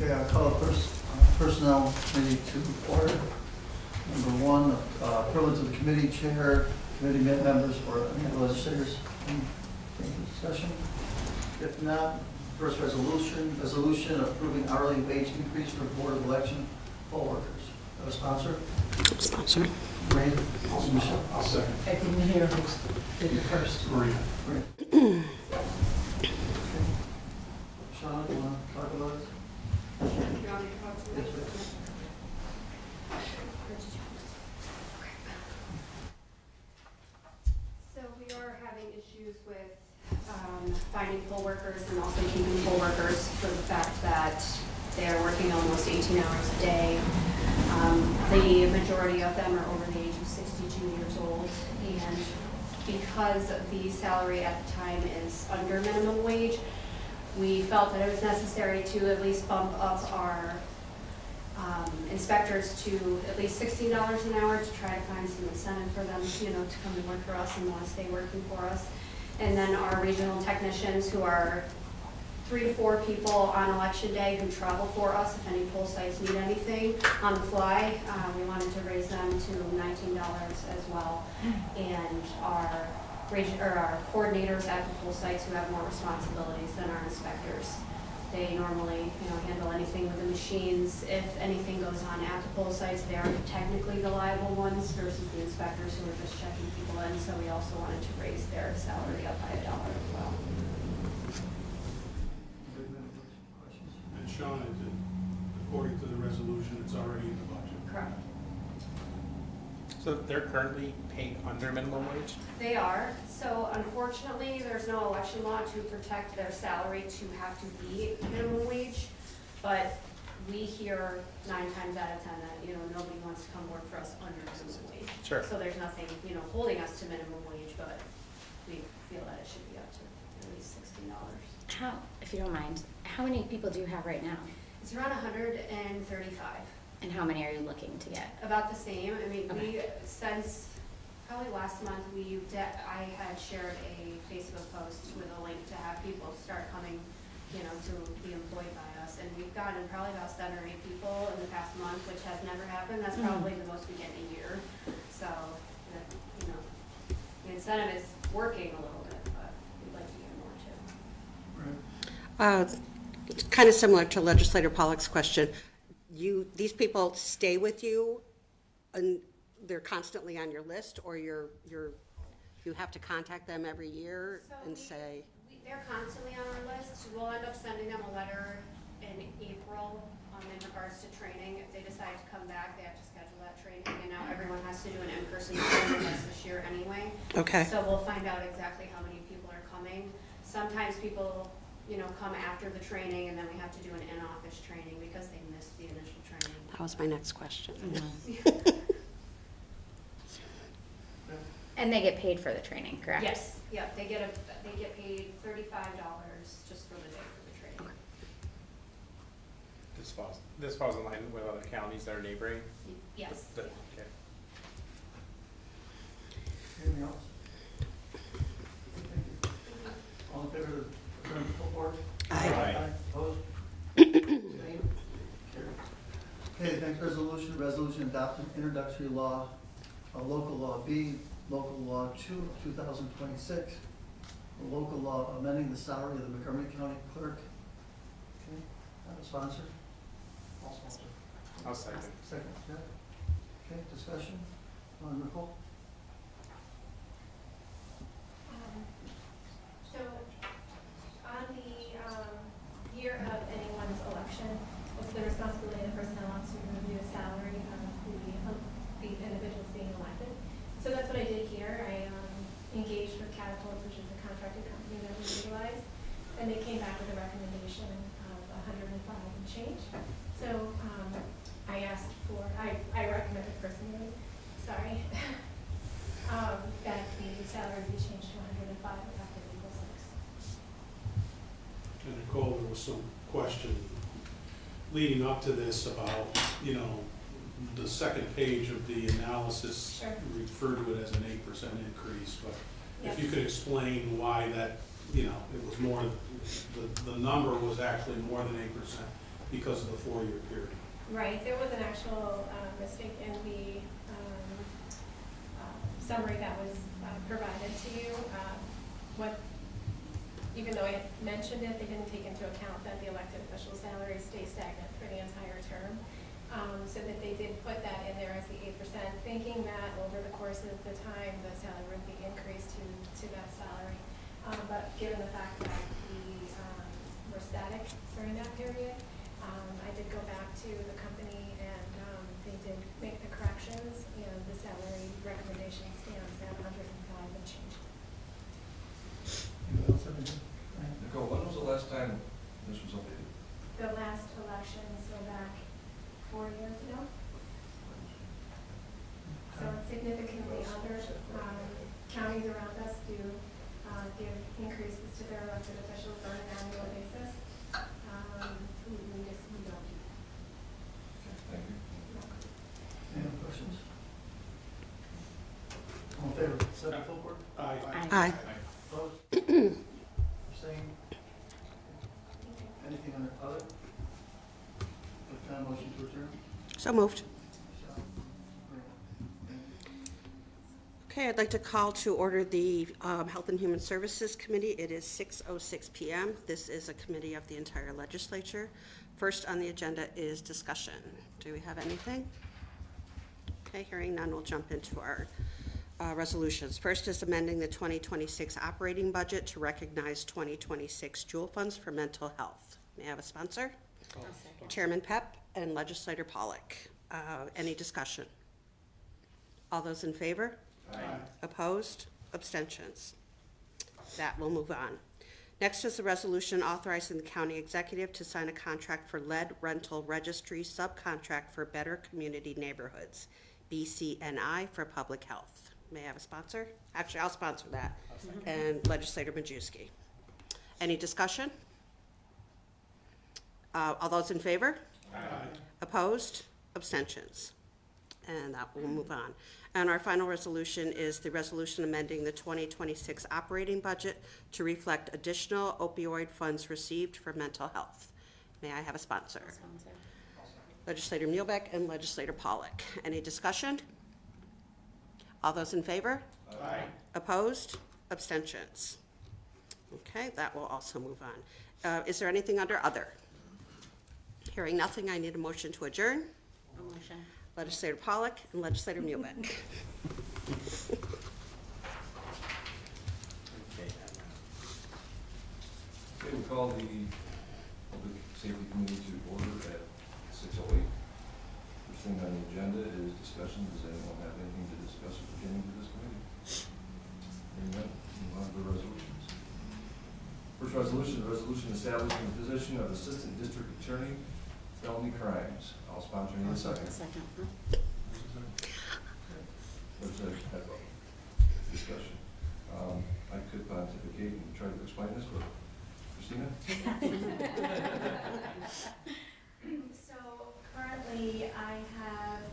Okay, I'll call Personnel Committee to order. Number one, privilege of the committee chair, committee members, or any of the legislators. Any discussion? If not, first resolution approving hourly wage increase for Board of Election poll workers. Have a sponsor? Sponsor. Maria? Michelle? I'll second. I didn't hear who did it first. Maria. Maria. Sean, you want to talk about it? Yes, please. So we are having issues with finding poll workers and also keeping poll workers for the fact that they are working almost 18 hours a day. The majority of them are over the age of 62 years old, and because the salary at the time is under minimum wage, we felt that it was necessary to at least bump up our inspectors to at least $16 an hour to try to find some incentive for them, to come and work for us and want to stay working for us. And then our regional technicians, who are 3 to 4 people on election day who travel for us if any poll sites need anything on the fly, we wanted to raise them to $19 as well. And our coordinators at the poll sites who have more responsibilities than our inspectors. They normally, handle anything with the machines. If anything goes on at the poll sites, they are technically the liable ones versus the inspectors who are just checking people in. So we also wanted to raise their salary up by $1 as well. And Sean, according to the resolution, it's already in the budget. Correct. So they're currently paid under minimum wage? They are. So unfortunately, there's no election law to protect their salary to have to be minimum wage. But we hear 9 times out of 10 that, nobody wants to come work for us under minimum wage. Sure. So there's nothing, holding us to minimum wage, but we feel that it should be up to at least $16. How, if you don't mind, how many people do you have right now? It's around 135. And how many are you looking to get? About the same. I mean, Okay. since probably last month, I had shared a Facebook post with a link to have people start coming, to be employed by us. And we've gotten probably about 7 or 8 people in the past month, which has never happened. That's probably the most we get in a year. So, the incentive is working a little bit, but we'd like to get more too. Right. It's kind of similar to Legislator Pollock's question. These people stay with you, and they're constantly on your list, or you have to contact them every year and say. They're constantly on our list. We'll end up sending them a letter in April in regards to training. If they decide to come back, they have to schedule that training, and now everyone has to do an in-person training this year anyway. Okay. So we'll find out exactly how many people are coming. Sometimes people come after the training, and then we have to do an in-office training because they missed the initial training. That was my next question. And they get paid for the training, correct? Yes, yeah, they get paid $35 just for the day for the training. Okay. This falls in line with other counties that are neighboring? Yes. Okay. Anything else? Thank you. All in favor of adjourn the full board? Aye. Opposed? Abstained? Carried. Okay, next resolution adopting introductory law, local law B, local law 2 of 2026, the local law amending the salary of the Montgomery County clerk. Okay, have a sponsor? I'll sponsor. I'll second. Second, yeah. Okay, discussion? Nicole? So, on the year of anyone's election, it's the responsibility of the personnel officer to review the salary of the individuals being elected. So that's what I did here. I engaged with Catapult, which is a contracted company that we utilize, and they came back with a recommendation of 105 and change. So I asked for, I recommended personally, sorry, that the salary be changed to 105 effective April 6th. And Nicole, there was some question leading up to this about, the second page of the analysis Sure. referred to it as an 8% increase, but Yep. if you could explain why that, it was more, the number was actually more than 8%. because of the 4-year period. Right, there was an actual mistake in the summary that was provided to you. Even though I had mentioned it, they didn't take into account that the elected official salaries stay stagnant for the entire term. So that they did put that in there as the 8%, thinking that over the course of the time, the salary would be increased to that salary. But given the fact that we were static during that period, I did go back to the company and they did make the corrections, and the salary recommendation stands at 105 and change. Anyone else have anything? Nicole, when was the last time this was updated? The last election, so back 4 years ago. So it's significantly under. Counties around us do give increases to their elected officials on an annual basis. We don't. Okay, thank you. Any other questions? All in favor, seven full board? Aye. Aye. Opposed? Abstained? Anything under other? What kind of motion to adjourn? So moved. Michelle? Okay, I'd like to call to order the Health and Human Services Committee. It is 6:06 PM. This is a committee of the entire legislature. First on the agenda is discussion. Do we have anything? Okay, hearing none, we'll jump into our resolutions. First is amending the 2026 operating budget to recognize 2026 jewel funds for mental health. May I have a sponsor? I'll second. Chairman Pep and Legislator Pollock. Any discussion? All those in favor? Aye. Opposed? Abstentions? That will move on. Next is the resolution authorizing the county executive to sign a contract for lead rental registry subcontract for Better Community Neighborhoods, BCNI, for public health. May I have a sponsor? Actually, I'll sponsor that. And Legislator Majewski. Any discussion? All those in favor? Aye. Opposed? Abstentions? And that will move on. And our final resolution is the resolution amending the 2026 operating budget to reflect additional opioid funds received for mental health. May I have a sponsor? Sponsor. Legislator Muehlbeck and Legislator Pollock. Any discussion? All those in favor? Aye. Opposed? Abstentions? Okay, that will also move on. Is there anything under other? Hearing nothing, I need a motion to adjourn. A motion. Legislator Pollock and Legislator Muehlbeck. Okay, we call the Public Safety Committee to order at 6:08. First thing on the agenda is discussion. Does anyone have anything to discuss pertaining to this committee? Hearing none, move on to the resolutions. First resolution, the resolution establishing the position of Assistant District Attorney, Felony Crimes. I'll sponsor in a second. Second. There's a discussion. I could pontificate and try to explain this, but Christina? So currently, I have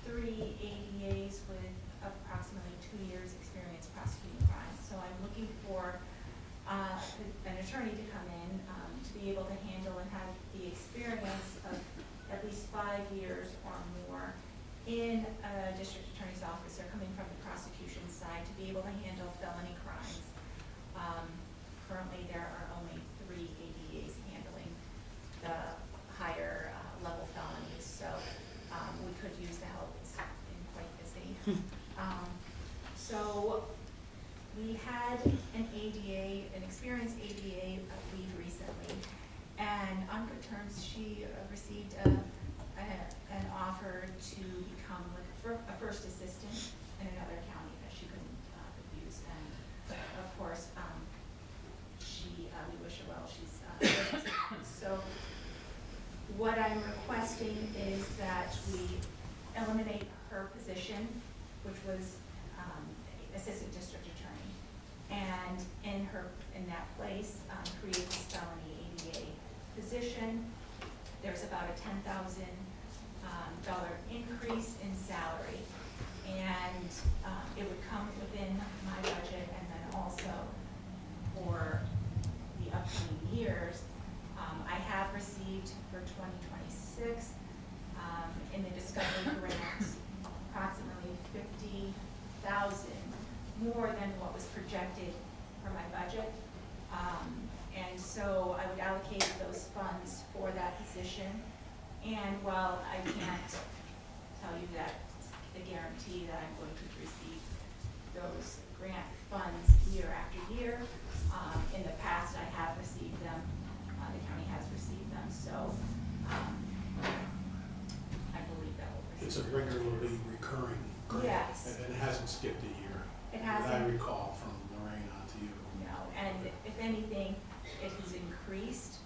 3 ADAs with approximately 2 years' experience prosecuting crimes. So I'm looking for an attorney to come in to be able to handle and have the experience of at least 5 years or more in a district attorney's office or coming from the prosecution side to be able to handle felony crimes. Currently, there are only 3 ADAs handling the higher level felonies, so we could use the help. It's been quite busy. So we had an ADA, an experienced ADA leave recently, and on good terms, she received an offer to become like a first assistant in another county that she couldn't refuse. And of course, we wish her well. She's so what I'm requesting is that we eliminate her position, which was assistant district attorney, and in that place create this felony ADA position. There's about a $10,000 increase in salary, and it would come within my budget, and then also for the upcoming years, I have received for 2026, in the Discovery Grant, approximately 50,000 more than what was projected for my budget. And so I would allocate those funds for that position. And while I can't tell you that the guarantee that I'm going to receive those grant funds year after year, in the past I have received them, the county has received them, so I believe that will receive. It's a regularly recurring grant. Yes. And it hasn't skipped a year. It That I hasn't. recall from Lorraine on to you. No, and if anything, it has increased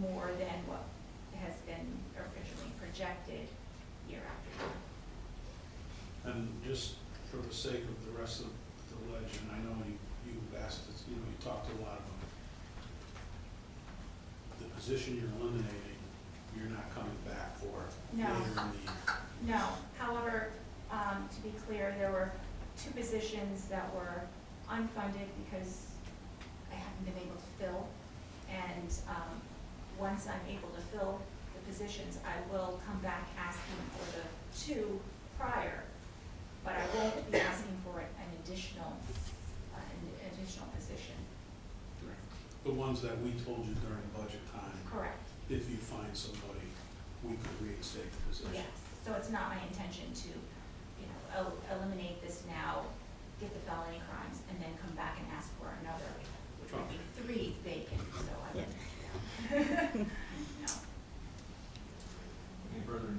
more than what has been originally projected year after year. And just for the sake of the rest of the legend, I know you've asked, you talked a lot about the position you're eliminating, you're not coming back for No. later in the year. No, however, to be clear, there were 2 positions that were unfunded because I haven't been able to fill. And once I'm able to fill the positions, I will come back asking for the 2 prior, but I won't be asking for an additional position. The ones that we told you during budget time. Correct. If you find somebody, we could reinstate the position. Yes, so it's not my intention to, eliminate this now, get the felony crimes, and then come back and ask for another, which would be 3 vacant, so I would, no. Any further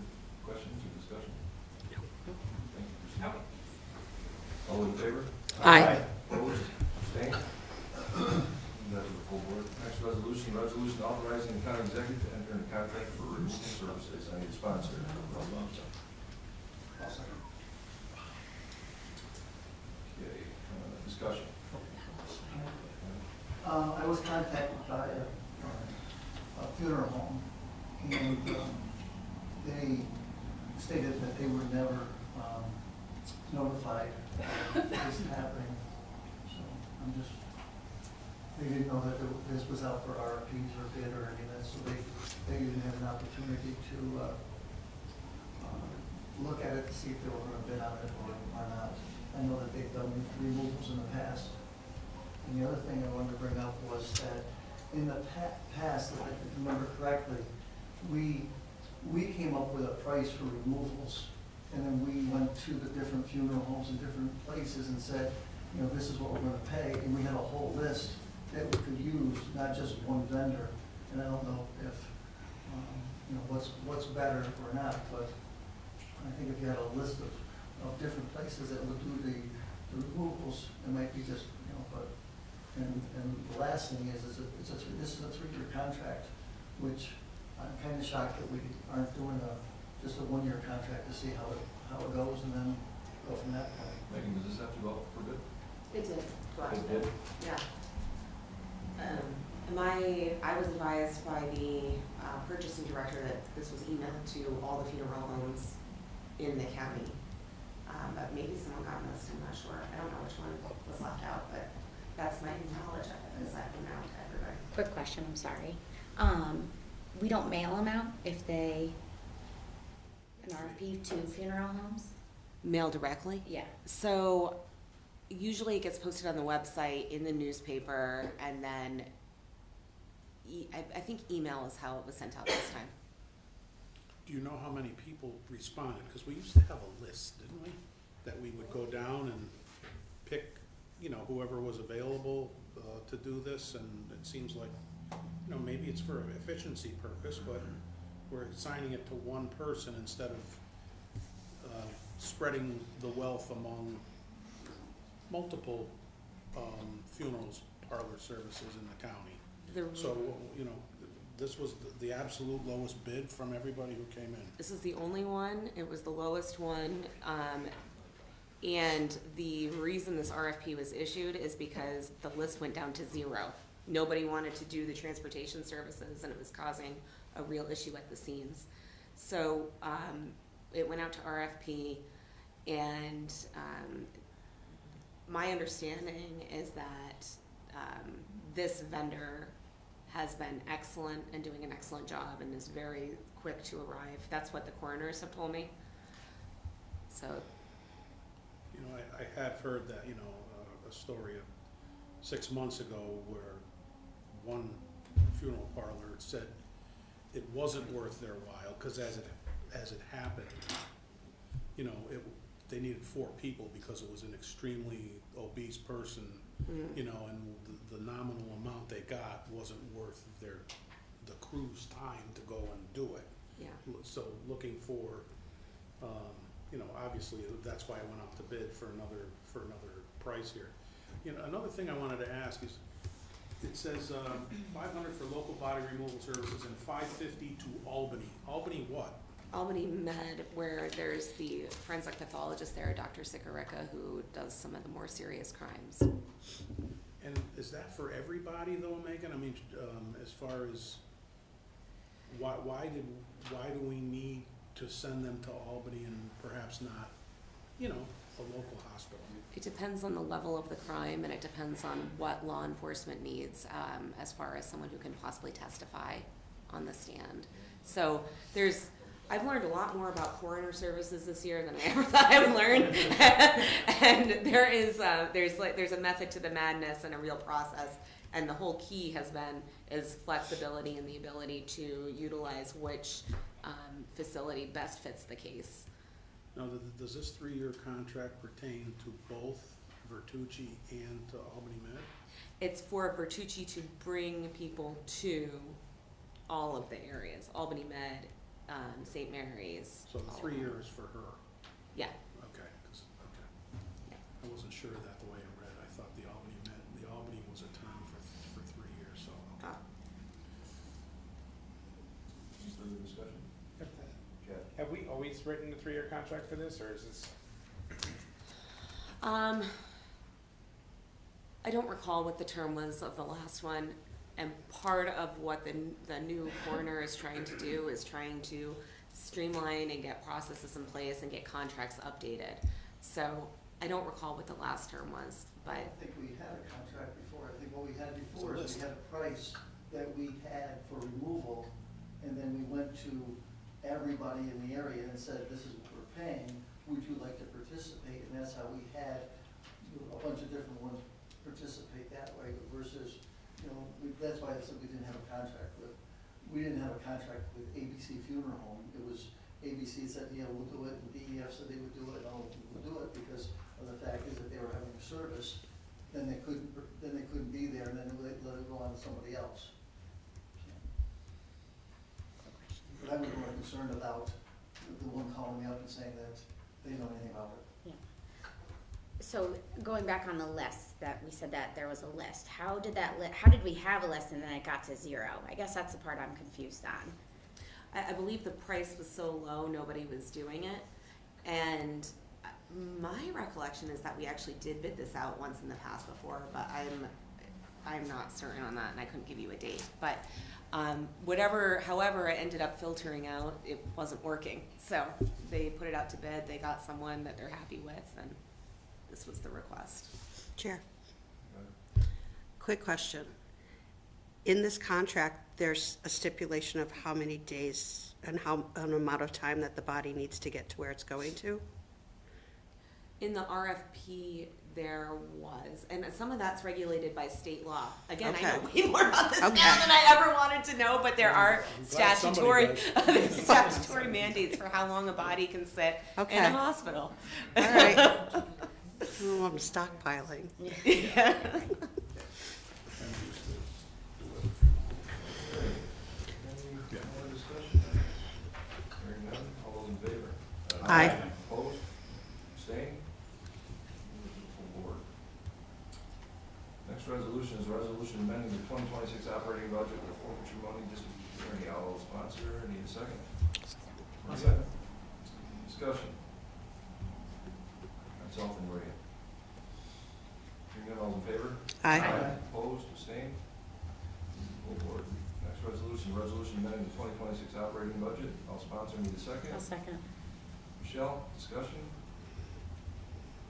questions or discussion? Thank you, Christine. All in favor? Aye. Opposed? Abstained? That's the full board. Next resolution authorizing the county executive to enter into contract for removal services. I need a sponsor. I'll second. Okay, discussion. I was contacted by a funeral home, and they stated that they were never notified of this happening. So I'm just, they didn't know that this was out for RFPs or bid or any of that, so they didn't have an opportunity to look at it to see if they were going to bid on it or not. I know that they've done removals in the past. And the other thing I wanted to bring up was that in the past, if I can remember correctly, we came up with a price for removals, and then we went to the different funeral homes in different places and said, this is what we're going to pay, and we had a whole list that we could use, not just one vendor. And I don't know if, what's better or not, but I think if you had a list of different places that would do the removals, it might be just, but, and the last thing is this is a 3-year contract, which I'm kind of shocked that we aren't doing just a 1-year contract to see how it goes and then go from that point. Megan, does this have to go out for bid? It did. It did? Yeah. I was advised by the purchasing director that this was emailed to all the funeral homes in the county. But maybe someone got missed, I'm not sure. I don't know which one was left out, but that's my knowledge of it, is that went out to everybody. Quick question, I'm sorry. We don't mail them out if they, an RFP to funeral homes? Mail directly? Yeah. So usually it gets posted on the website, in the newspaper, and then I think email is how it was sent out this time. Do you know how many people responded? Because we used to have a list, didn't we? That we would go down and pick, whoever was available to do this, and it seems like, maybe it's for efficiency purpose, but we're assigning it to one person instead of spreading the wealth among multiple funerals parlor services in the county. So, this was the absolute lowest bid from everybody who came in. This is the only one. It was the lowest one. And the reason this RFP was issued is because the list went down to 0. Nobody wanted to do the transportation services, and it was causing a real issue at the scenes. So it went out to RFP, and my understanding is that this vendor has been excellent and doing an excellent job and is very quick to arrive. That's what the coroners have told me. So, You know, I have heard that, you know, a story of 6 months ago where one funeral parlor said it wasn't worth their while, because as it happened, you know, they needed 4 people because it was an extremely obese person, you know, and the nominal amount they got wasn't worth the crew's time to go and do it. yeah. So looking for, you know, obviously, that's why I went out to bid for another price here. You know, another thing I wanted to ask is, it says, 500 for local body removal services and 550 to Albany. Albany what? Albany Med, where there's the forensic pathologist there, Dr. Sikorica, who does some of the more serious crimes. And is that for everybody though, Megan? I mean, as far as, why do we need to send them to Albany and perhaps not, you know, a local hospital? It depends on the level of the crime, and it depends on what law enforcement needs, as far as someone who can possibly testify on the stand. So I've learned a lot more about coroner services this year than I ever thought I would learn. And there's a method to the madness and a real process. And the whole key is flexibility and the ability to utilize which facility best fits the case. Now, does this 3-year contract pertain to both Vertucci and to Albany Med? It's for Vertucci to bring people to all of the areas, Albany Med, St. Mary's. So the 3 years for her? Yeah. Okay, okay. Yeah. I wasn't sure of that the way I read. I thought the Albany was a term for 3 years, so, okay. Any further discussion? Jeff? Have we always written a 3-year contract for this, or is this? I don't recall what the term was of the last one, and part of what the new coroner is trying to do is trying to streamline and get processes in place and get contracts updated. So I don't recall what the last term was, but I think we had a contract before. I think what we had before is we had a price that we had for removal, and then we went to everybody in the area and said, this is what we're paying, would you like to participate? And that's how we had a bunch of different ones participate that way versus, you know, that's why I said we didn't have a contract with ABC Funeral Home. It was ABC said, yeah, we'll do it, and DEF said they would do it, and all we'll do it because of the fact is that they were having a service, then they couldn't be there, and then they let it go on to somebody else. But I was more concerned about the one calling me up and saying that they know anything about it. Yeah. So going back on the list, that we said that there was a list. How did we have a list and then it got to 0? I guess that's the part I'm confused on. I believe the price was so low, nobody was doing it. And my recollection is that we actually did bid this out once in the past before, but I'm not certain on that, and I couldn't give you a date. But however it ended up filtering out, it wasn't working. So they put it out to bid, they got someone that they're happy with, and this was the request. Chair, quick question. In this contract, there's a stipulation of how many days and an amount of time that the body needs to get to where it's going to? In the RFP, there was, and some of that's regulated by state law. Again, Okay. I know way more about this Okay. now than I ever wanted to know, but there are I'm glad somebody statutory mandates for how long a body can sit in Okay. a hospital. All right. Oh, I'm stockpiling. Yeah. Any more discussion? Hearing none, all those in favor? Aye. Opposed? Abstained? Move to the full board. Next resolution is a resolution amending the 2026 operating budget with forfeiture money district attorney. I'll sponsor. Need a second? I'll second. Discussion. Myself and Maria. Hearing none, all in favor? Aye. Opposed, abstained? Full board. Next resolution, amending the 2026 operating budget. I'll sponsor. Need a second? I'll second. Michelle, discussion?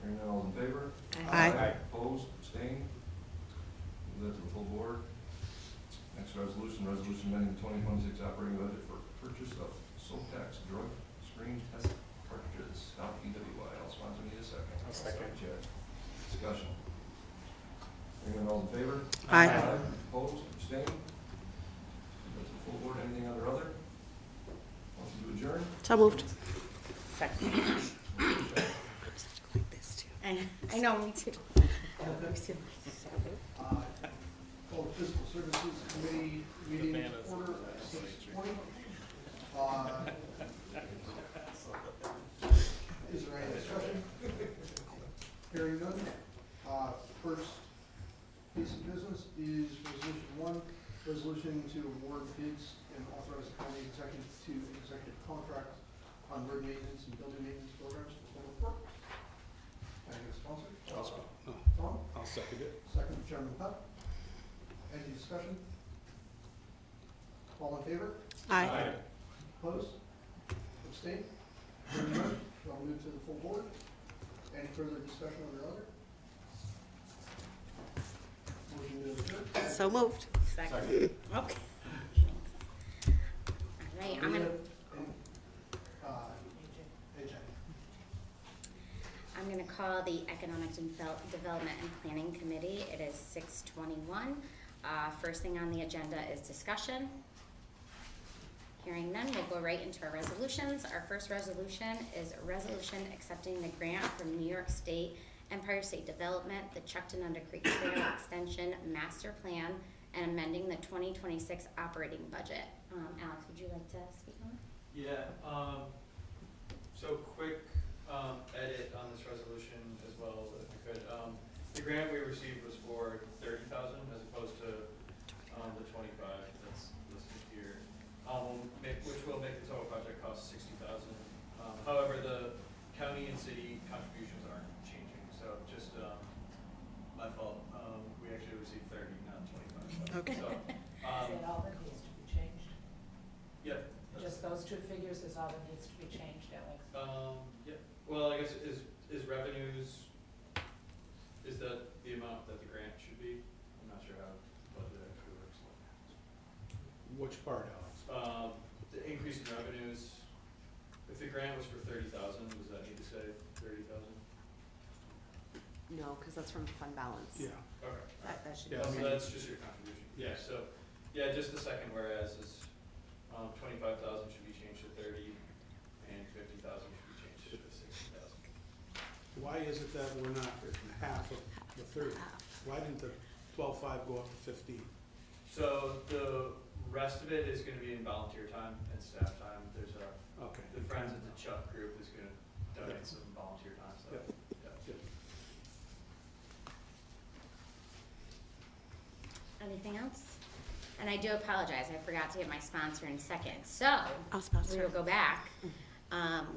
Hearing none, all in favor? Aye. Opposed, abstained? Move that to the full board. Next resolution, resolution amending the 2026 operating budget for purchase of Soltax drug screen test cartridges, now PWI. I'll sponsor, need a second. I'll second. Chad. Discussion. Hearing none, all in favor? Aye. Opposed, abstained? Go to the full board, anything under other? Motion to adjourn? So moved. Second. Like this too. I know, me too. Me too. Call the Fiscal Services Committee meeting to order at 6:20. Is there any discussion? Hearing none. First piece of business is resolution 1, resolution to award bids and authorize the county executive to executive contract on road maintenance and building maintenance programs for public works. Can I get a sponsor? Tom? I'll second it. Second, Chairman Pep. Any discussion? All in favor? Aye. Opposed? Abstained? Hearing none, I'll move to the full board. Any further discussion on the other? Motion to adjourn. So moved. Second. Okay. All right, I'm gonna, AJ. I'm gonna call the Economic Development and Planning Committee. It is 6:21. First thing on the agenda is discussion. Hearing none, we'll go right into our resolutions. Our first resolution is a resolution accepting the grant from New York State Empire State Development, the Chuckton Under Creek Trail Extension Master Plan, and amending the 2026 operating budget. Alex, would you like to speak on it? Yeah, so quick edit on this resolution as well, if I could. The grant we received was for $30,000 as opposed to the 25 that's listed here, which will make the total project cost $60,000. However, the county and city contributions aren't changing, so just my fault. We actually received 30, not 25. Okay. So, Is that all that needs to be changed? yep. Just those two figures is all that needs to be changed, Alex? Yep. Well, I guess is revenues, is that the amount that the grant should be? I'm not sure how the budget actually works. Which part, Alex? The increase in revenues, if the grant was for 30,000, does that need to say 30,000? No, because that's from fund balance. Yeah. Okay. That should Yeah, be. So I mean- that's just your contribution. Yeah, so, yeah, just the second whereas is, 25,000 should be changed to 30, and 50,000 should be changed to 60,000. Why is it that we're not half of the 30? Why didn't the 12.5 go up to 15? So the rest of it is gonna be in volunteer time and staff time. There's Okay. the Friends of the Chuck group is gonna donate Yep. some volunteer time, so. Yep. Yeah. Yep. Anything else? And I do apologize, I forgot to get my sponsor in second. So, I'll sponsor. we will go back.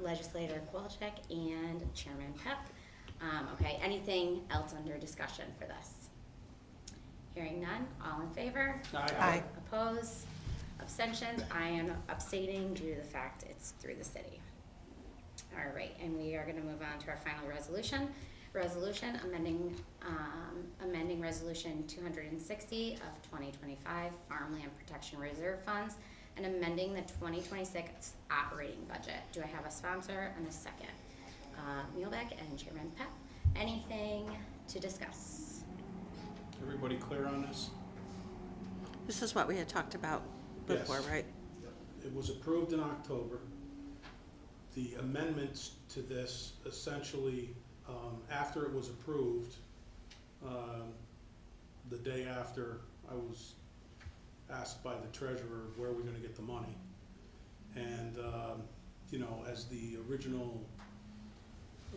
Legislator Kowalczyk and Chairman Pep. Okay, anything else under discussion for this? Hearing none, all in favor? Aye. Opposed? Abstentions? I am abstaining due to the fact it's through the city. All right, and we are gonna move on to our final resolution. Resolution amending resolution 260 of 2025 Farmland Protection Reserve Funds and amending the 2026 operating budget. Do I have a sponsor and a second? Muehlbeck and Chairman Pep. Anything to discuss? Everybody clear on this? This is what we had talked about before, Yes. right? It was approved in October. The amendments to this essentially, after it was approved, the day after, I was asked by the treasurer where we're gonna get the money. And, you know, as the original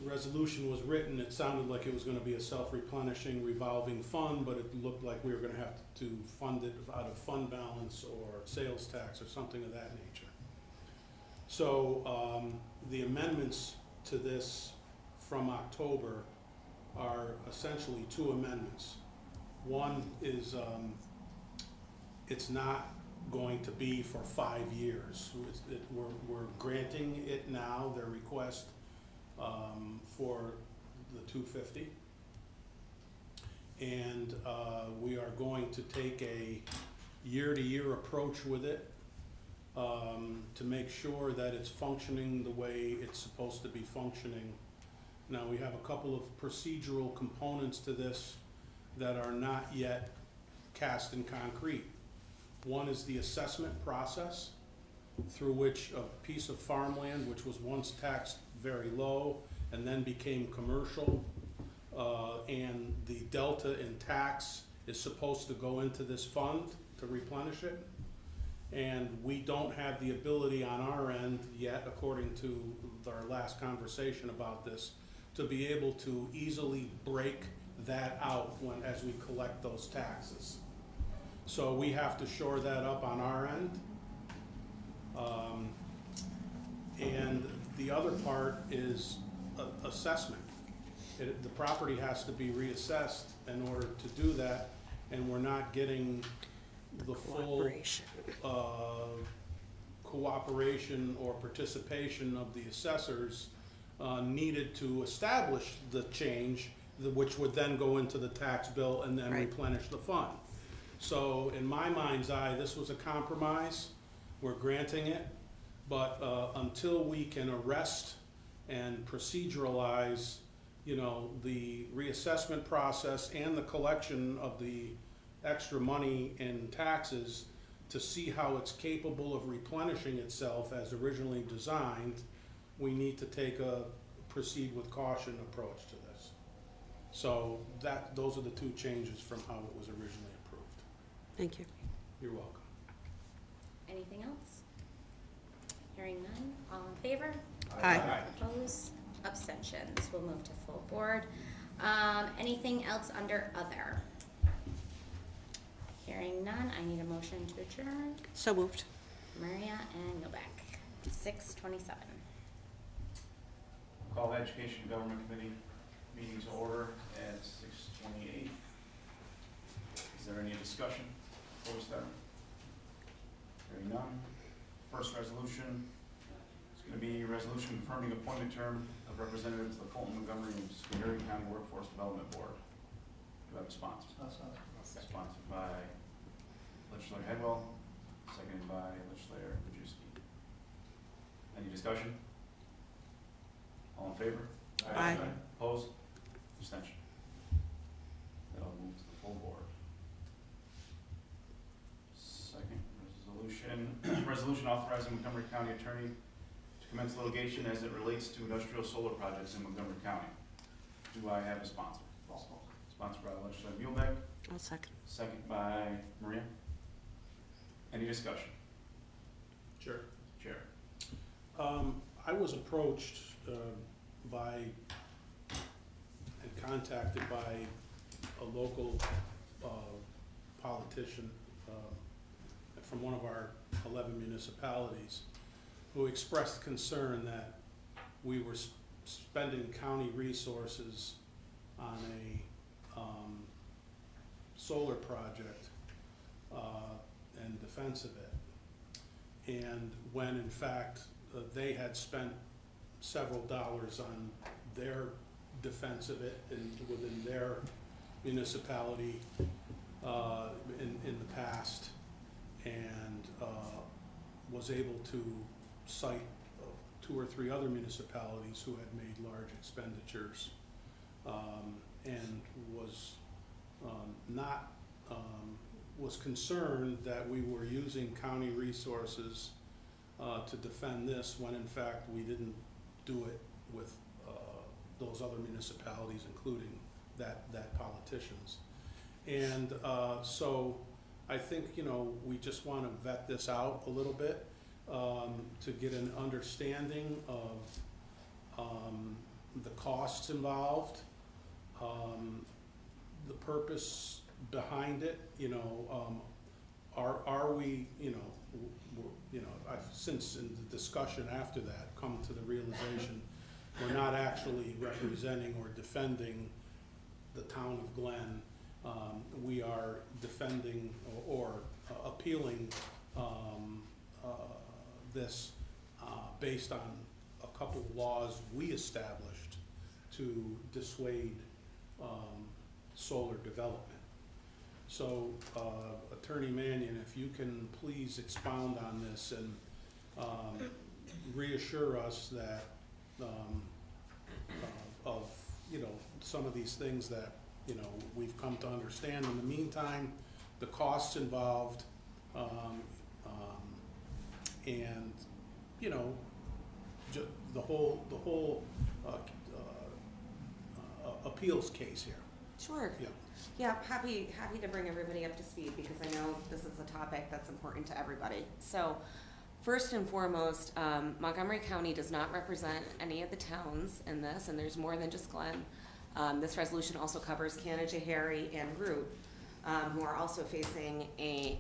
resolution was written, it sounded like it was gonna be a self-replenishing revolving fund, but it looked like we were gonna have to fund it out of fund balance or sales tax or something of that nature. So, the amendments to this from October are essentially two amendments. One is, it's not going to be for 5 years. We're granting it now, their request, for the 250. And, we are going to take a year-to-year approach with it, to make sure that it's functioning the way it's supposed to be functioning. Now, we have a couple of procedural components to this that are not yet cast in concrete. One is the assessment process, through which a piece of farmland, which was once taxed very low and then became commercial, and the delta in tax is supposed to go into this fund to replenish it. And we don't have the ability on our end yet, according to our last conversation about this, to be able to easily break that out as we collect those taxes. So we have to shore that up on our end. And the other part is assessment. The property has to be reassessed in order to do that, and we're not getting the full cooperation or participation of the assessors needed to establish the change, which would then go into the tax bill and then replenish the fund. So in my mind's eye, this was a compromise. We're granting it, but until we can arrest and proceduralize, you know, the reassessment process and the collection of the extra money in taxes to see how it's capable of replenishing itself as originally designed, we need to take a proceed with caution approach to this. So those are the two changes from how it was originally approved. Thank you. You're welcome. Anything else? Hearing none, all in favor? Aye. Opposed? Abstentions? We'll move to full board. Anything else under other? Hearing none, I need a motion to adjourn. So moved. Maria and Novak, 6:27. Call the Education and Government Committee meeting to order at 6:28. Is there any discussion before we start? Hearing none. First resolution is going to be a resolution confirming appointment term of representatives of the Fulton, Montgomery, and Montgomery County Workforce Development Board. Do I have a sponsor? Sponsored by Legislator Headwell, seconded by Legislator Majewski. Any discussion? All in favor? Aye. Opposed? Abstention? That'll move to the full board. Second resolution, resolution authorizing Montgomery County Attorney to commence litigation as it relates to industrial solar projects in Montgomery County. Do I have a sponsor? Sponsored by Legislator Muehlbeck, I'll second. second by Maria. Any discussion? Sure. Chair. I was approached by and contacted by a local politician from one of our 11 municipalities who expressed concern that we were spending county resources on a solar project and defense of it. And when in fact they had spent several dollars on their defense of it within their municipality in the past, and was able to cite 2 or 3 other municipalities who had made large expenditures, and was was concerned that we were using county resources to defend this, when in fact we didn't do it with those other municipalities, including that politicians. And so I think, you know, we just want to vet this out a little bit to get an understanding of the costs involved, the purpose behind it. You know, are we, I've since in the discussion after that come to the realization we're not actually representing or defending the town of Glen. We are defending or appealing this based on a couple of laws we established to dissuade solar development. So, Attorney Mannion, if you can please expound on this and reassure us that, of, some of these things that, we've come to understand. In the meantime, the costs involved, and, the whole appeals case here. Sure. Yeah. Yeah, happy to bring everybody up to speed because I know this is a topic that's important to everybody. So, first and foremost, Montgomery County does not represent any of the towns in this, and there's more than just Glen. This resolution also covers Canajoharie and Root, who are also facing a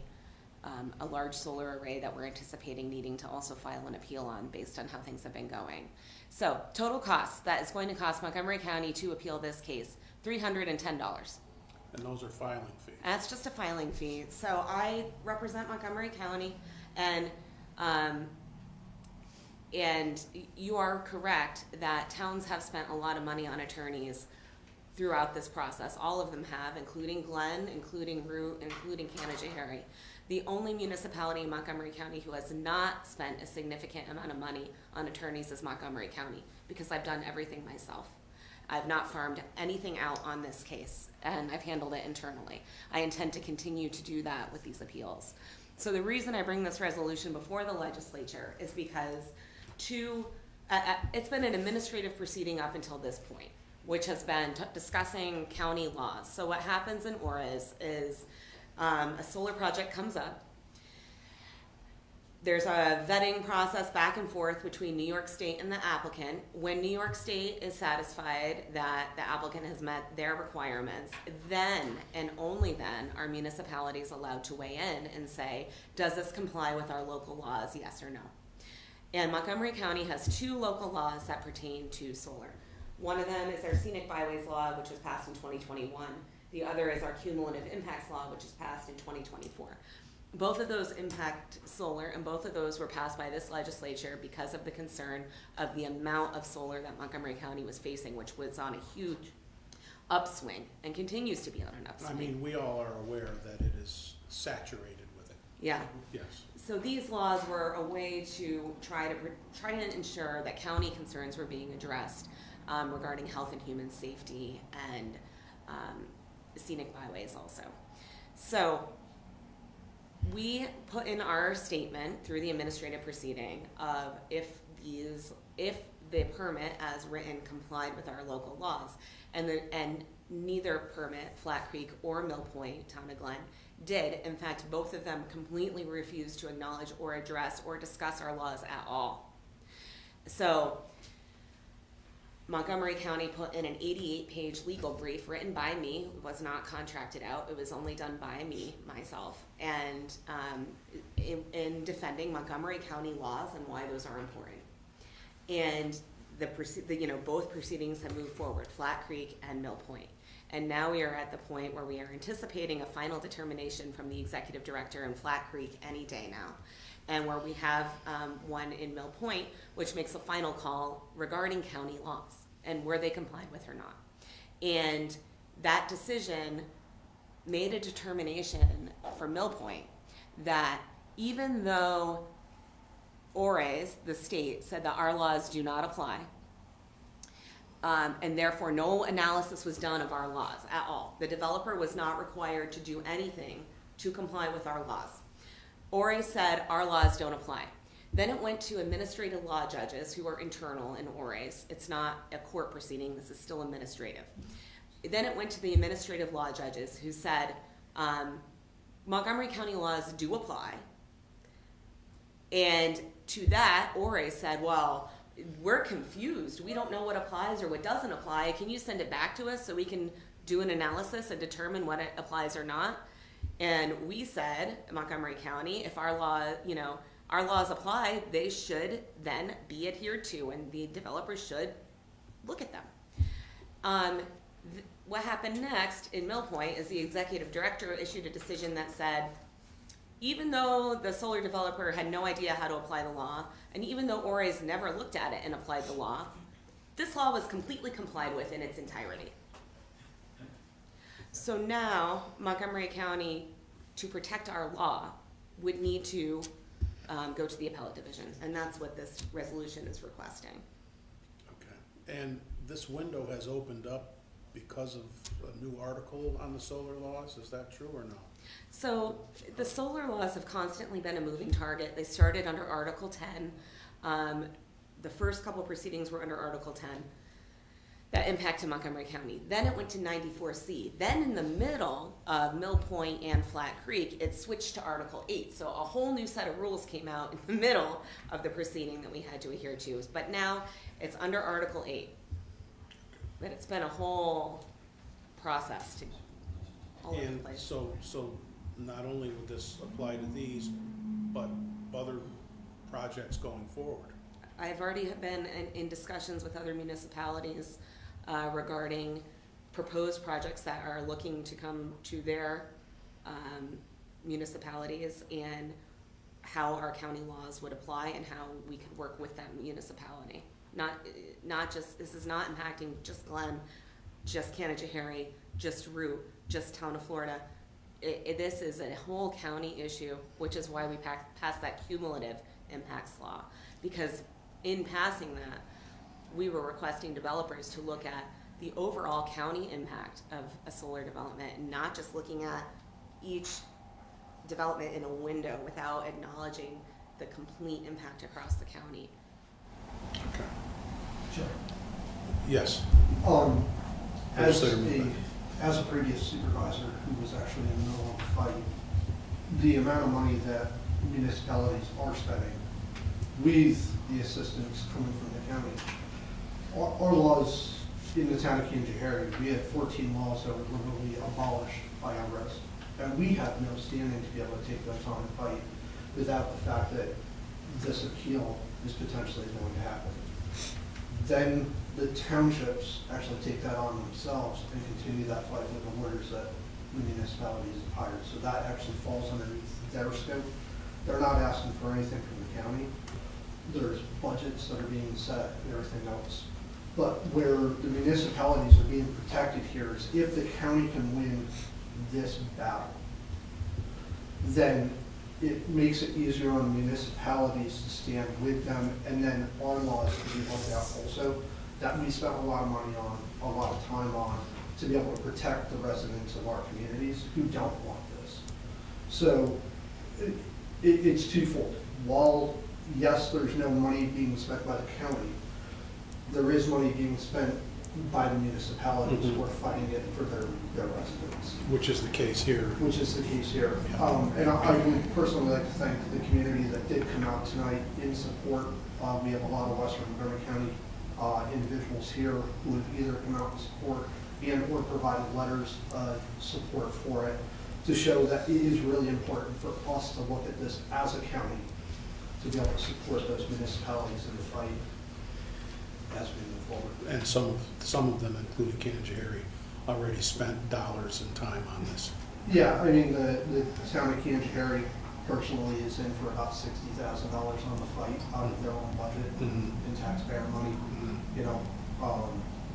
large solar array that we're anticipating needing to also file an appeal on based on how things have been going. So, total cost that is going to cost Montgomery County to appeal this case, $310. And those are filing fees. That's just a filing fee. So I represent Montgomery County, and you are correct that towns have spent a lot of money on attorneys throughout this process. All of them have, including Glen, including Root, including Canajoharie. The only municipality in Montgomery County who has not spent a significant amount of money on attorneys is Montgomery County, because I've done everything myself. I've not farmed anything out on this case, and I've handled it internally. I intend to continue to do that with these appeals. So the reason I bring this resolution before the legislature is because it's been an administrative proceeding up until this point, which has been discussing county laws. So what happens in ORAs is a solar project comes up. There's a vetting process back and forth between New York State and the applicant. When New York State is satisfied that the applicant has met their requirements, then and only then are municipalities allowed to weigh in and say, does this comply with our local laws, yes or no? And Montgomery County has two local laws that pertain to solar. One of them is our Scenic Byways Law, which was passed in 2021. The other is our Cumulative Impacts Law, which was passed in 2024. Both of those impact solar, and both of those were passed by this legislature because of the concern of the amount of solar that Montgomery County was facing, which was on a huge upswing and continues to be on an upswing. I mean, we all are aware that it is saturated with it. Yeah. Yes. So these laws were a way to try to ensure that county concerns were being addressed regarding health and human safety and scenic byways also. So we put in our statement through the administrative proceeding of if the permit as written complied with our local laws, and neither permit, Flat Creek or Mill Point, Town of Glen, did. In fact, both of them completely refused to acknowledge or address or discuss our laws at all. So Montgomery County put in an 88-page legal brief written by me. It was not contracted out. It was only done by me, myself, and in defending Montgomery County laws and why those are important. And both proceedings have moved forward, Flat Creek and Mill Point. And now we are at the point where we are anticipating a final determination from the executive director in Flat Creek any day now. And where we have one in Mill Point, which makes a final call regarding county laws and where they complied with or not. And that decision made a determination for Mill Point that even though ORAs, the state, said that our laws do not apply, and therefore no analysis was done of our laws at all. The developer was not required to do anything to comply with our laws. ORA said our laws don't apply. Then it went to administrative law judges who are internal in ORAs. It's not a court proceeding, this is still administrative. Then it went to the administrative law judges who said, Montgomery County laws do apply. And to that, ORA said, well, we're confused. We don't know what applies or what doesn't apply. Can you send it back to us so we can do an analysis and determine what it applies or not? And we said, Montgomery County, if our law, our laws apply, they should then be adhered to, and the developers should look at them. What happened next in Mill Point is the executive director issued a decision that said, even though the solar developer had no idea how to apply the law, and even though ORAs never looked at it and applied the law, this law was completely complied with in its entirety. So now Montgomery County, to protect our law, would need to go to the appellate division, and that's what this resolution is requesting. Okay. And this window has opened up because of a new article on the solar laws, is that true or no? So the solar laws have constantly been a moving target. They started under Article 10. The first couple proceedings were under Article 10 that impacted Montgomery County. Then it went to 94C. Then in the middle of Mill Point and Flat Creek, it switched to Article 8. So a whole new set of rules came out in the middle of the proceeding that we had to adhere to. But now it's under Article 8. But it's been a whole process to all over the And place. so not only would this apply to these, but other projects going forward? I've already been in discussions with other municipalities regarding proposed projects that are looking to come to their municipalities and how our county laws would apply and how we could work with that municipality. Not just, this is not impacting just Glen, just Canajoharie, just Root, just town of Florida. This is a whole county issue, which is why we passed that cumulative impacts law. Because in passing that, we were requesting developers to look at the overall county impact of a solar development and not just looking at each development in a window without acknowledging the complete impact across the county. Okay. Sure. Yes. As a previous supervisor who was actually in the middle of the fight, the amount of money that municipalities are spending with the assistance coming from the county, our laws in the town of Canajoharie, we had 14 laws that were literally abolished by unrest. And we have no standing to be able to take those on and fight without the fact that this appeal is potentially going to happen. Then the townships actually take that on themselves and continue that fight with the lawyers that the municipalities have hired. So that actually falls underneath their scope. They're not asking for anything from the county. There's budgets that are being set and everything else. But where the municipalities are being protected here is if the county can win this battle, then it makes it easier on municipalities to stand with them, and then our laws to be looked at also, that we spent a lot of money on, a lot of time on, to be able to protect the residents of our communities who don't want this. So it's twofold. While, yes, there's no money being spent by the county, there is money being spent by the municipalities who are fighting it for their residents. Which is the case here. Which is the case here. And I would personally like to thank the community that did come out tonight in support. We have a lot of Western Montgomery County individuals here who have either come out in support and or provided letters of support for it to show that it is really important for us to look at this as a county to be able to support those municipalities in the fight as we move forward. And some of them, including Canajoharie, already spent dollars and time on this. Yeah, I mean, the town of Canajoharie personally is in for about $60,000 on the fight out of their own budget in taxpayer money, you know.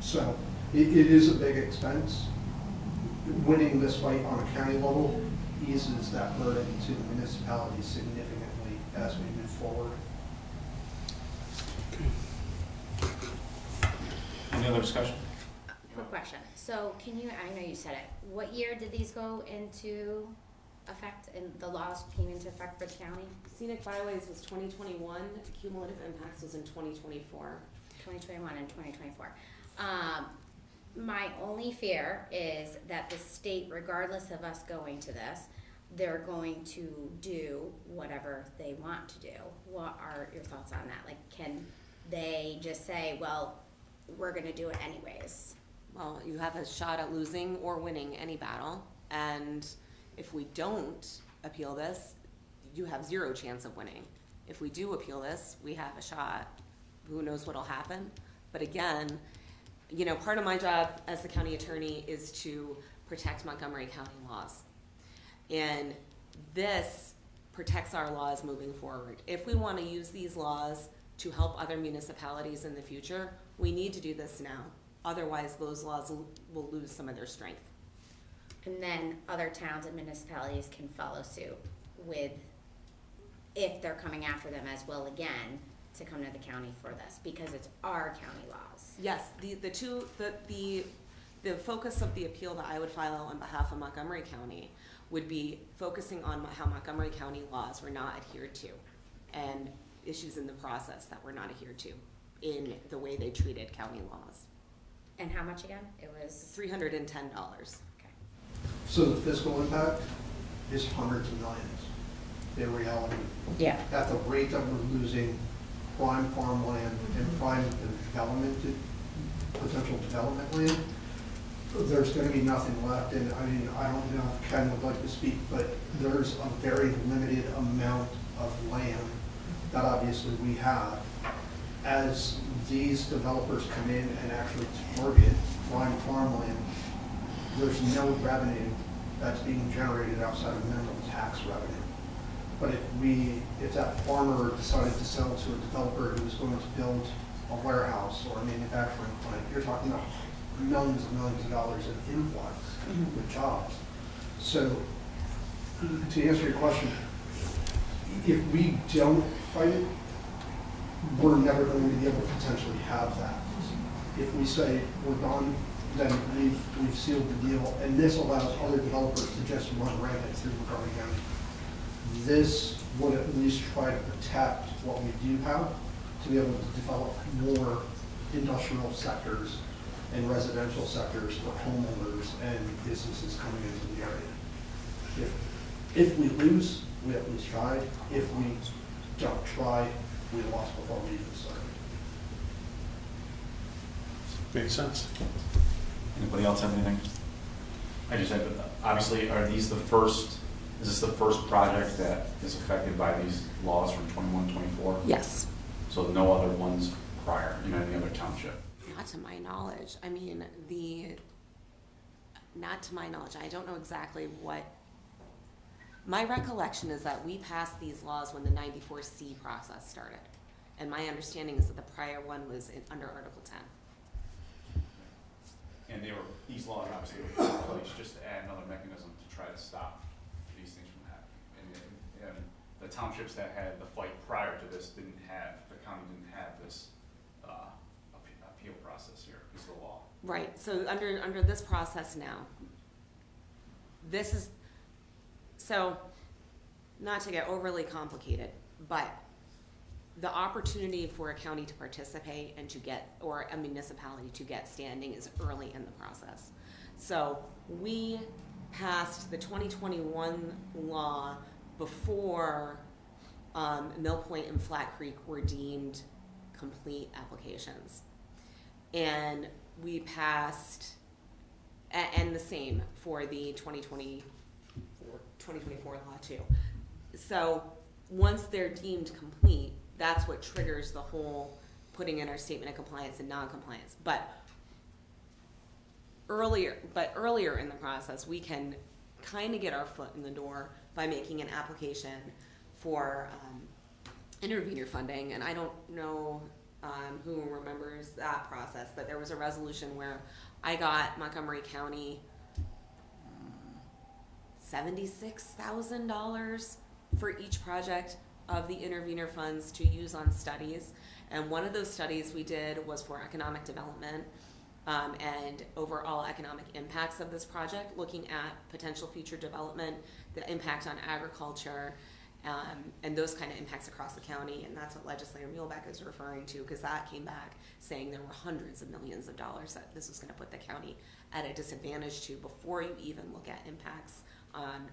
So it is a big expense. Winning this fight on a county level eases that burden to the municipalities significantly as we move forward. Any other discussion? Quick question. So can you, I know you said it, what year did these go into effect and the laws came into effect for the county? Scenic byways was 2021, cumulative impacts was in 2024. 2021 and 2024. My only fear is that the state, regardless of us going to this, they're going to do whatever they want to do. What are your thoughts on that? Like, can they just say, well, we're gonna do it anyways? Well, you have a shot at losing or winning any battle, and if we don't appeal this, you have zero chance of winning. If we do appeal this, we have a shot. Who knows what'll happen? But again, you know, part of my job as the county attorney is to protect Montgomery County laws. And this protects our laws moving forward. If we want to use these laws to help other municipalities in the future, we need to do this now. Otherwise, those laws will lose some of their strength. And then other towns and municipalities can follow suit with, if they're coming after them as well again, to come to the county for this, because it's our county laws. Yes, the focus of the appeal that I would file on behalf of Montgomery County would be focusing on how Montgomery County laws were not adhered to and issues in the process that were not adhered to in the way they treated county laws. And how much again? It was, $310. okay. So the fiscal impact is hundreds of millions in reality. Yeah. At the rate that we're losing prime farmland and prime potential development land, there's gonna be nothing left. And I mean, I don't know if Ken would like to speak, but there's a very limited amount of land that obviously we have. As these developers come in and actually target prime farmland, there's no revenue that's being generated outside of minimum tax revenue. But if that farmer decided to sell to a developer who was going to build a warehouse or a manufacturing plant, you're talking about millions and millions of dollars in influx with jobs. So to answer your question, if we don't fight it, we're never going to be able to potentially have that. If we say we're done, then we've sealed the deal, and this allows other developers to just run rampant through Montgomery County. This would at least try to protect what we do have, to be able to develop more industrial sectors and residential sectors for homeowners and businesses coming into the area. If we lose, we at least tried. If we don't try, we lost before we even started. Makes sense. Anybody else have anything? I just had, obviously, is this the first project that is affected by these laws from 21, 24? Yes. So no other ones prior in any other township? Not to my knowledge. I mean, not to my knowledge. I don't know exactly what. My recollection is that we passed these laws when the 94C process started. And my understanding is that the prior one was under Article 10. And these laws obviously were put in place just to add another mechanism to try to stop these things from happening. And the townships that had the fight prior to this the county didn't have this appeal process here, is the law. Right, so under this process now, so not to get overly complicated, but the opportunity for a county to participate and or a municipality to get standing is early in the process. So we passed the 2021 law before Mill Point and Flat Creek were deemed complete applications. And we passed, and the same for the 2024 law too. So once they're deemed complete, that's what triggers the whole putting in our statement of compliance and non-compliance. But earlier in the process, we can kind of get our foot in the door by making an application for intervenor funding. And I don't know who remembers that process, but there was a resolution where I got Montgomery County $76,000 for each project of the intervenor funds to use on studies. And one of those studies we did was for economic development and overall economic impacts of this project, looking at potential future development, the impact on agriculture, and those kind of impacts across the county. And that's what Legislator Muehlbeck is referring to, because that came back saying there were hundreds of millions of dollars that this was going to put the county at a disadvantage to before you even look at impacts on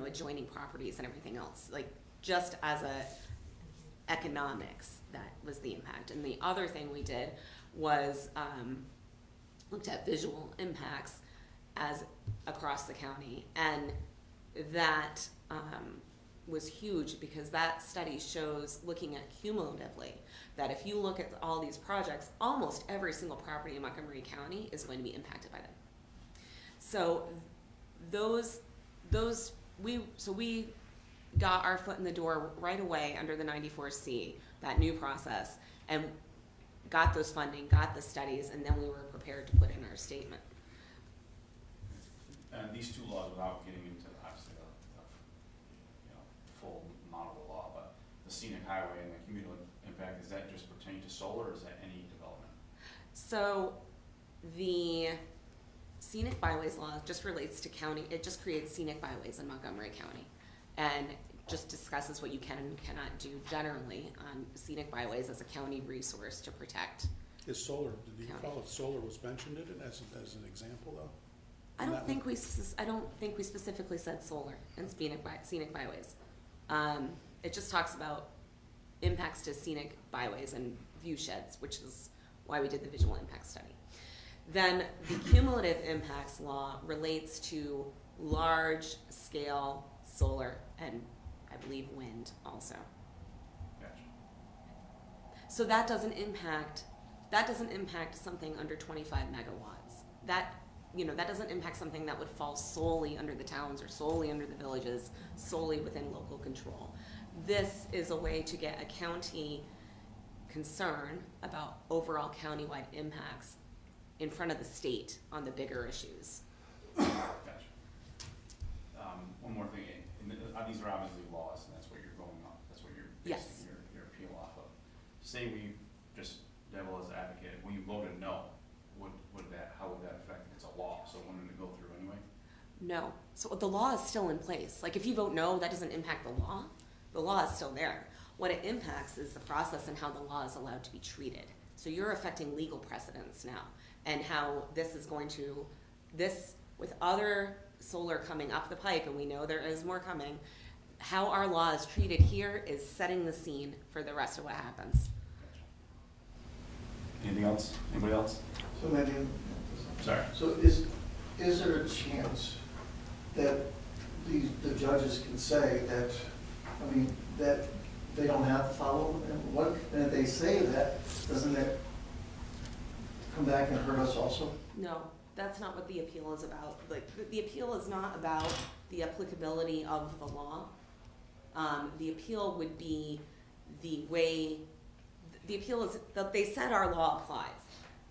adjoining properties and everything else. Like, just as economics, that was the impact. And the other thing we did was looked at visual impacts as across the county, and that was huge, because that study shows, looking at cumulatively, that if you look at all these projects, almost every single property in Montgomery County is going to be impacted by them. So we got our foot in the door right away under the 94C, that new process, and got those funding, got the studies, and then we were prepared to put in our statement. And these two laws, without getting into obviously the full amount of the law, but the scenic highway and the cumulative impact, does that just pertain to solar, or is that any development? So the scenic byways law just relates to county, it just creates scenic byways in Montgomery County. And just discusses what you can and cannot do generally on scenic byways as a county resource to protect. Is solar, did you County. call it solar was mentioned in it as an example though? I In don't that think I don't think we specifically said solar and scenic byways. It just talks about impacts to scenic byways and view sheds, which is why we did the visual impact study. Then the cumulative impacts law relates to large scale solar and I believe wind also. Gotcha. So that doesn't impact something under 25 megawatts. That doesn't impact something that would fall solely under the towns or solely under the villages, solely within local control. This is a way to get a county concern about overall countywide impacts in front of the state on the bigger issues. Gotcha. One more thing, these are obviously laws, and that's what you're going on, that's what you're Yes. basing your appeal off of. Say we, just devil as advocate, when you voted no, how would that affect, it's a law, so it wouldn't go through anyway? No. So the law is still in place. Like if you vote no, that doesn't impact the law. The law is still there. What it impacts is the process and how the law is allowed to be treated. So you're affecting legal precedents now and how this is going to, with other solar coming up the pipe, and we know there is more coming, how our law is treated here is setting the scene for the rest of what happens. Anything else? Anybody else? So maybe, Sorry. so is there a chance that the judges can say that, that they don't have to follow, and if they say that, doesn't that come back and hurt us also? No, that's not what the appeal is about. Like, the appeal is not about the applicability of the law. The appeal would be the appeal is that they said our law applies.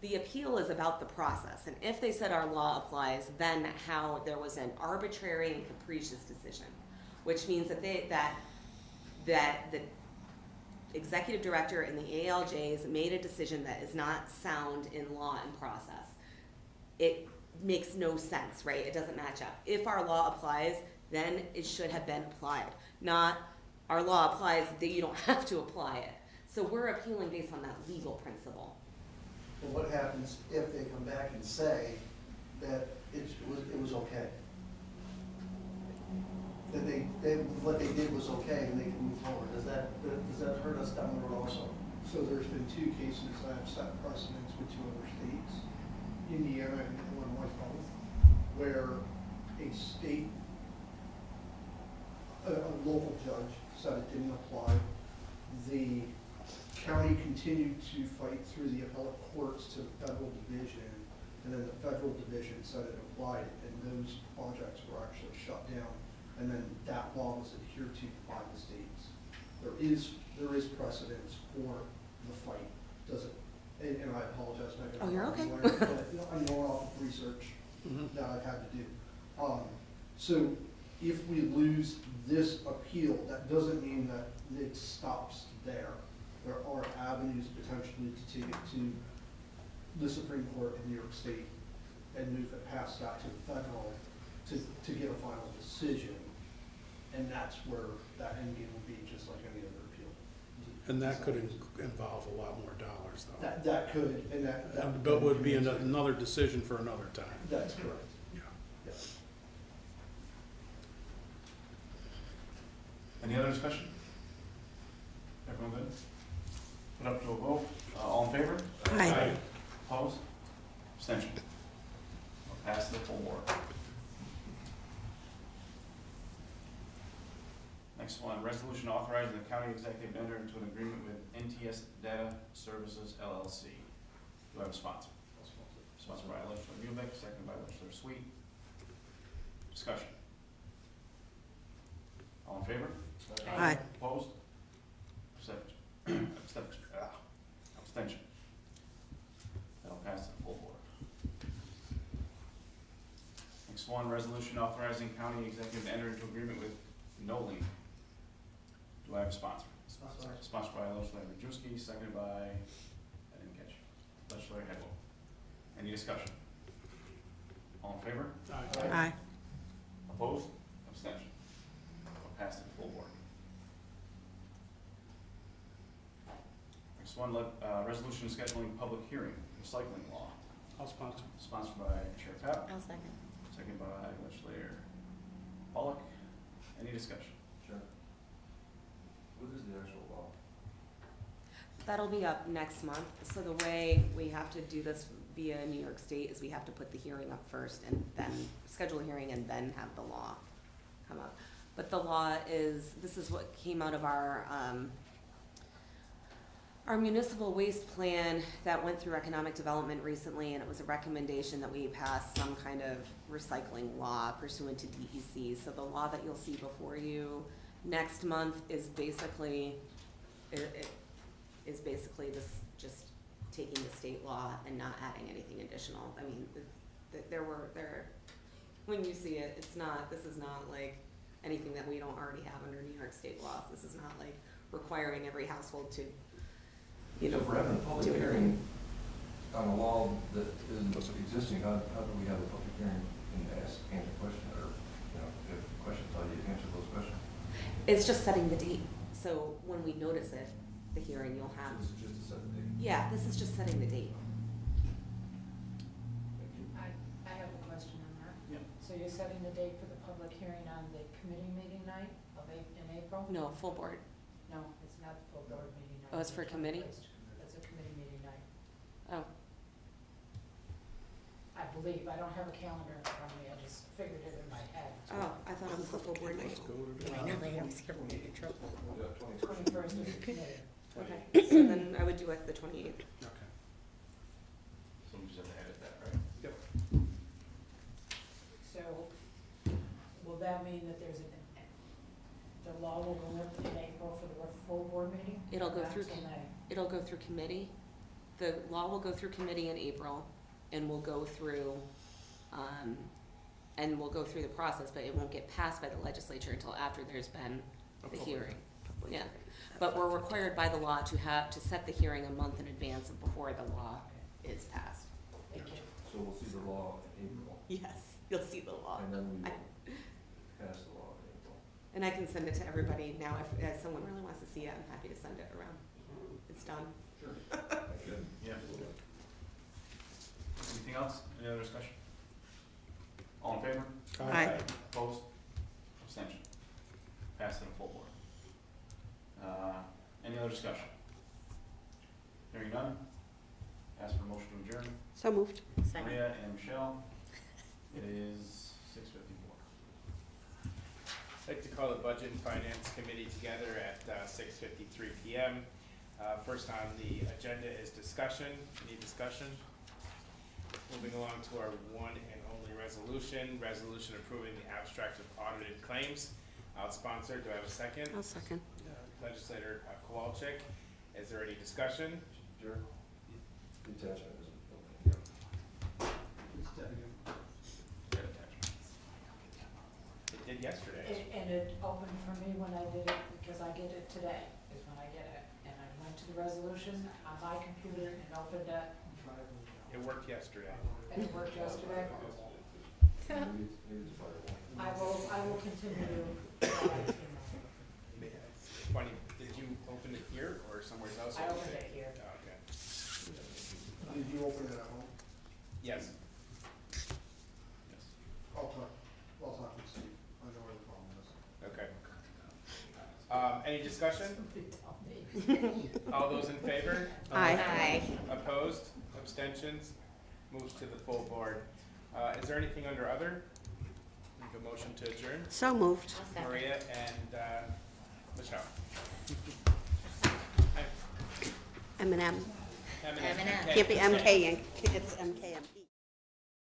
The appeal is about the process, and if they said our law applies, then how there was an arbitrary and capricious decision, which means that that the executive director and the ALJs made a decision that is not sound in law and process. It makes no sense, right? It doesn't match up. If our law applies, then it should have been applied. Not our law applies, that you don't have to apply it. So we're appealing based on that legal principle. Well, what happens if they come back and say that it was okay? That what they did was okay and they can move forward? Does that hurt us down the road also? So there's been two cases that have set precedents with two other states, Indiana and Illinois both, where a local judge said it didn't apply. The county continued to fight through the appellate courts to the federal division, and then the federal division said it applied, and those projects were actually shut down. And then that law was adhered to by the states. There is precedence for the fight. Does it? And I apologize, Megan. Oh, you're okay. I'm going off of research that I've had to do. So if we lose this appeal, that doesn't mean that it stops there. There are avenues potentially to take it to the Supreme Court in New York State and move it past that to the federal to get a final decision. And that's where that end game will be, just like any other appeal. And that could involve a lot more dollars though. That could, and that. But would be another decision for another time. That's correct. Yeah. Yes. Any other discussion? Everyone good? Put up to a vote. All in favor? Aye. Opposed? Abstention? I'll pass the full board. Next one, resolution authorizing the county executive to enter into an agreement with NTS Data Services LLC. Do I have a sponsor? Sponsored by Legislator Muehlbeck, seconded by Legislator Sweet. Discussion. All in favor? Aye. Opposed? Abstention? Abstention. That'll pass the full board. Next 6-1, resolution authorizing county executive to enter into agreement with Noling. Do I have a sponsor? Sponsored by legislator Majewski, seconded by, I didn't catch, legislator Hagel. Any discussion? All in favor? Aye. Opposed? Abstention? Passed to the full board. Next one, resolution scheduling public hearing, recycling law. I'll sponsor. Sponsored by Chair Pep, I'll second. seconded by legislator Pollock. Any discussion? Sure. What is the actual law? That'll be up next month. So the way we have to do this via New York State is we have to put the hearing up first and then schedule a hearing and then have the law come up. But the law is, this is what came out of our municipal waste plan that went through economic development recently, and it was a recommendation that we pass some kind of recycling law pursuant to DEC. So the law that you'll see before you next month is basically, it is basically this, just taking the state law and not adding anything additional. I mean, when you see it, it's not, this is not like anything that we don't already have under New York State law. This is not like requiring every household to, you know, So if we're having a public do it. hearing on a law that isn't existing, how do we have a public hearing and answer questions, or, you know, if you have questions, how do you answer those questions? It's just setting the date. So when we notice it, the hearing, you'll have, So this is just to set the date? yeah, this is just setting the date. I have a question on that. Yep. So you're setting the date for the public hearing on the committee meeting night in April? No, full board. No, it's not the full board meeting night. Oh, it's for the committee? 21st. That's a committee meeting night. Oh, I believe, I don't have a calendar in front of me, I just figured it in my head. oh, I thought it was the full board night. Go to the. I was scared we'll get in trouble. Yeah, 21st is the committee. Okay, so then I would do it the 28th. Okay. So we just have to edit that, right? Yep. So, will that mean that the law will go up in April for the full board meeting? It'll go through, That's in May. it'll go through committee. The law will go through committee in April and will go through, the process, but it won't get passed by the legislature until after there's been the hearing. Yeah, but we're required by the law to set the hearing a month in advance of before the law is passed. Thank you. So we'll see the law in April, Yes, you'll see the law. and then we I- will pass the law in April. And I can send it to everybody now if someone really wants to see it, I'm happy to send it around. It's done. Sure. Good. Yeah. Anything else? Any other discussion? All in favor? Aye. Opposed? Abstention? Passed to the full board. Any other discussion? Hearing none? Ask for a motion to adjourn. So moved. Second. Maria and Michelle. It is 6:54. I'd like to call the Budget and Finance Committee together at 6:53 PM. First on the agenda is discussion. Any discussion? Moving along to our one and only resolution approving the abstract of audited claims. I'll sponsor. Do I have a second? I'll second. Legislator Kowalczyk. Is there any discussion? Sure. The attachment isn't, Good attachment. It did yesterday. And it opened for me when I did it, because I get it today, is when I get it. And I went to the resolution on my computer and opened it, It worked yesterday. and it worked yesterday. maybe it's a firewall. I will continue to, It's funny, did you open it here or somewhere else? I opened it here. Oh, okay. Did you open it at home? Yes. Yes. I'll talk with Steve. I know where the problem is. Okay. Any discussion? somebody tell me. All those in favor? Aye. Opposed? Abstentions? Moves to the full board. Is there anything under other? Make a motion to adjourn. So moved. I'll second. Maria and Michelle. M&M. M&M. M&M. Can't be MK, it's MKME.